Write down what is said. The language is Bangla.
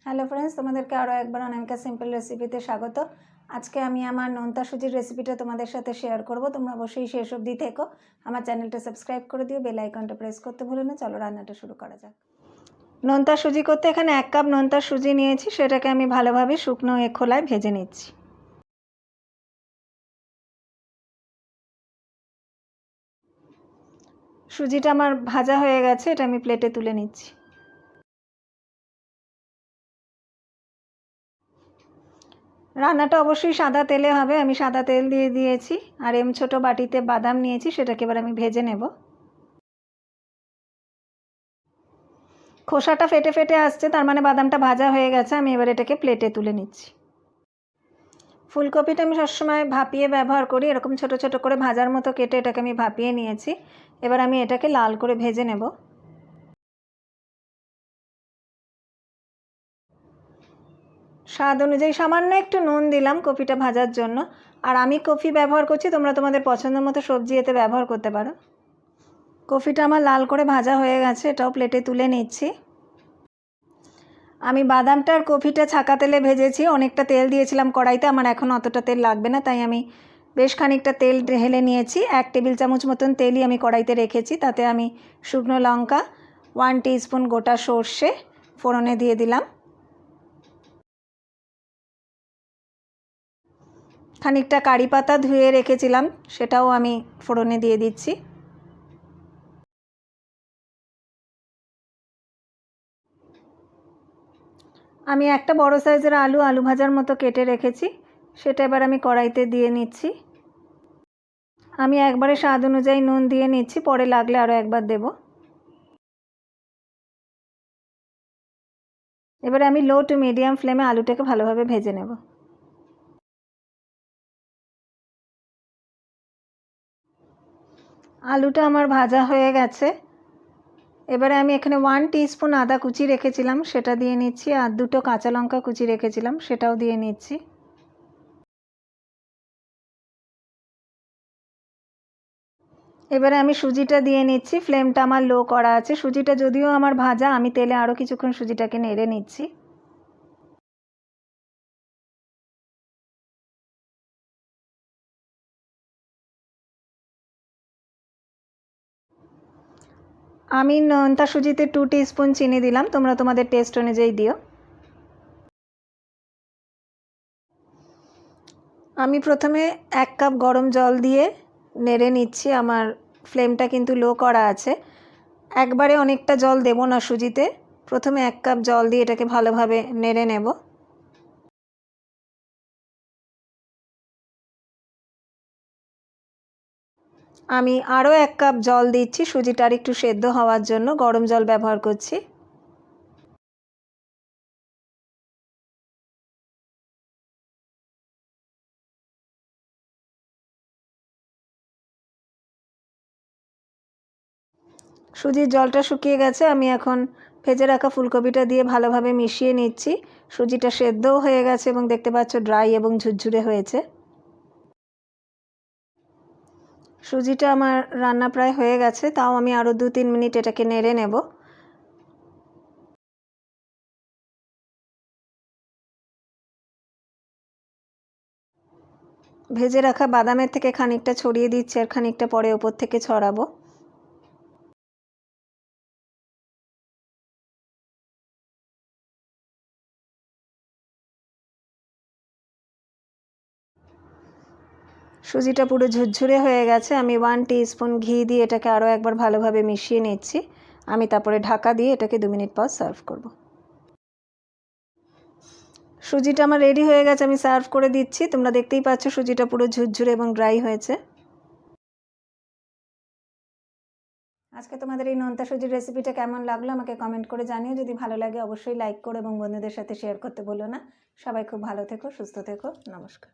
হ্যালো ফ্রেন্ডস, তোমাদেরকে আরও একবার অনামিকা সিম্পল রেসিপিতে স্বাগত। আজকে আমি আমার নোনতা সুজির রেসিপিটা তোমাদের সাথে শেয়ার করব। তোমরা অবশ্যই শেষ অবধি থেকো। আমার চ্যানেলটা সাবস্ক্রাইব করে দিও, বেল আইকনটা প্রেস করতে ভুলো না। চলো রান্নাটা শুরু করা যাক। নোনতা সুজি করতে এখানে 1 কাপ নোনতা সুজি নিয়েছি, সেটাকে আমি ভালোভাবে শুকনো খোলায় ভেজে নিচ্ছি। সুজিটা আমার ভাজা হয়ে গেছে, এটা আমি প্লেটে তুলে নিচ্ছি। রান্নাটা অবশ্যই সাদা তেলে হবে, আমি সাদা তেল দিয়ে দিয়েছি। আর ছোটো বাটিতে বাদাম নিয়েছি, সেটাকে এবার আমি ভেজে নেব। খোসাটা ফেটে ফেটে আসছে, তার মানে বাদামটা ভাজা হয়ে গেছে। আমি এবার এটাকে প্লেটে তুলে নিচ্ছি। ফুলকপিটা আমি সবসময় ভাপিয়ে ব্যবহার করি, এরকম ছোট ছোট করে ভাজার মতো কেটে এটাকে আমি ভাপিয়ে নিয়েছি। এবার আমি এটাকে লাল করে ভেজে নেব। স্বাদ অনুযায়ী সামান্য একটু নুন দিলাম কপিটা ভাজার জন্য। আর আমি কফি ব্যবহার করছি, তোমরা তোমাদের পছন্দ মতো সবজি এতে ব্যবহার করতে পারো। কফিটা আমার লাল করে ভাজা হয়ে গেছে, এটাও প্লেটে তুলে নিচ্ছি। আমি বাদামটা আর কফিটা ছাকা তেলে ভেজেছি, অনেকটা তেল দিয়েছিলাম কড়াইতে, আমার এখন অতটা তেল লাগবে না, তাই আমি বেশ খানিকটা তেল ঢেলে নিয়েছি। 1 টেবিল চামচ মতন তেলই আমি কড়াইতে রেখেছি। তাতে আমি শুকনো লঙ্কা, 1 টিস্পুন গোটা সর্ষে ফোড়নে দিয়ে দিলাম। খানিকটা কারি পাতা ধুয়ে রেখেছিলাম, সেটাও আমি ফোড়নে দিয়ে দিচ্ছি। আমি একটা বড় সাইজের আলু ভাজার মতো কেটে রেখেছি, সেটা এবার আমি কড়াইতে দিয়ে নিচ্ছি। আমি একবারে স্বাদ অনুযায়ী নুন দিয়ে নিচ্ছি, পরে লাগলে আরও একবার দেব। এবারে আমি লো টু মিডিয়াম ফ্লেমে আলুটাকে ভালোভাবে ভেজে নেব। আলুটা আমার ভাজা হয়ে গেছে। এবারে আমি এখানে 1 টিস্পুন আদা কুচি রেখেছিলাম, সেটা দিয়ে নিচ্ছি। আর 2টো কাঁচা লঙ্কা কুচি রেখেছিলাম, সেটাও দিয়ে নিচ্ছি। এবারে আমি সুজিটা দিয়ে নিচ্ছি, ফ্লেমটা আমার লো করা আছে। সুজিটা যদিও আমার ভাজা, আমি তেলে আরও কিছুক্ষণ সুজিটাকে নেড়ে নিচ্ছি। আমি নোনতা সুজিতে 2 টিস্পুন চিনি দিলাম, তোমরা তোমাদের টেস্ট অনুযায়ী দিও। আমি প্রথমে 1 কাপ গরম জল দিয়ে নেড়ে নিচ্ছি। আমার ফ্লেমটা কিন্তু লো করা আছে। একবারে অনেকটা জল দেব না সুজিতে, প্রথমে 1 কাপ জল দিয়ে এটাকে ভালোভাবে নেড়ে নেব। আমি আরও 1 কাপ জল দিচ্ছি, সুজিটা আর একটু সেদ্ধ হওয়ার জন্য গরম জল ব্যবহার করছি। সুজির জলটা শুকিয়ে গেছে, আমি এখন ভেজে রাখা ফুলকপিটা দিয়ে ভালোভাবে মিশিয়ে নিচ্ছি। সুজিটা সেদ্ধও হয়ে গেছে এবং দেখতে পাচ্ছ ড্রাই এবং ঝুরঝুরে হয়েছে। সুজিটা আমার রান্না প্রায় হয়ে গেছে, তাও আমি আরও 2-3 মিনিট এটাকে নেড়ে নেব। ভেজে রাখা বাদামের থেকে খানিকটা ছড়িয়ে দিচ্ছি আর খানিকটা পরে ওপর থেকে ছড়াবো। সুজিটা পুরো ঝুরঝুরে হয়ে গেছে। আমি 1 টিস্পুন ঘি দিয়ে এটাকে আরও একবার ভালোভাবে মিশিয়ে নিচ্ছি। আমি তারপরে ঢাকা দিয়ে এটাকে 2 মিনিট পর সার্ভ করব। সুজিটা আমার রেডি হয়ে গেছে, আমি সার্ভ করে দিচ্ছি। তোমরা দেখতেই পাচ্ছ সুজিটা পুরো ঝুরঝুরে এবং ড্রাই হয়েছে। আজকে তোমাদের এই নোনতা সুজির রেসিপিটা কেমন লাগলো আমাকে কমেন্ট করে জানিও। যদি ভালো লাগে অবশ্যই লাইক করো এবং বন্ধুদের সাথে শেয়ার করতে ভুলো না। সবাই খুব ভালো থেকো, সুস্থ থেকো। নমস্কার।